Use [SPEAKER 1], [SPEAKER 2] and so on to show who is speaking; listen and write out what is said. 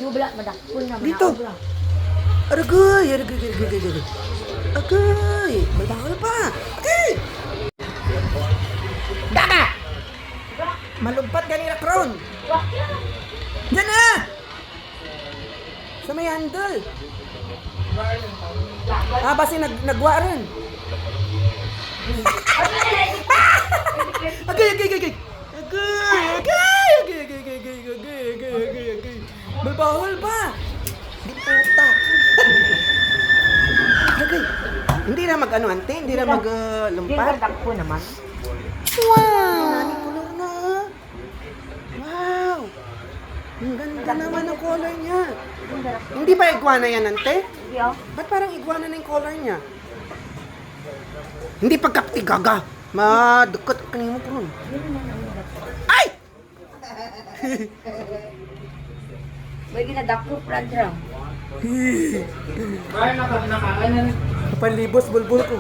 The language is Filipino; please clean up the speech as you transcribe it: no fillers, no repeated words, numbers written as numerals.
[SPEAKER 1] ubla, madakpon na.
[SPEAKER 2] Dito. Aragay, aragay, aragay, aragay. Agay, may bawal pa. Agay. Dada! Malumpat ganira kron. Diyan na! Sa may handle. Basi nagwa rin. Agay, agay, agay. Agay, agay, agay, agay, agay, agay, agay, agay, agay, agay. May bawal pa. Di puta. Agay. Hindi na mag-ano, ante? Hindi na
[SPEAKER 1] Hindi,
[SPEAKER 2] mag-lumpat?
[SPEAKER 1] madakpon naman.
[SPEAKER 2] Wow! Nani color na. Wow! Ang ganda naman ang color niya. Hindi ba iguana yan, ante?
[SPEAKER 1] Hindi, oh.
[SPEAKER 2] Ba't parang iguana na yung color niya? Hindi pagkapti gaga. Madukot ang kanimo ko nun. Ay!
[SPEAKER 1] May ginadakpo, Pradram.
[SPEAKER 2] Panlibos bulbul ko.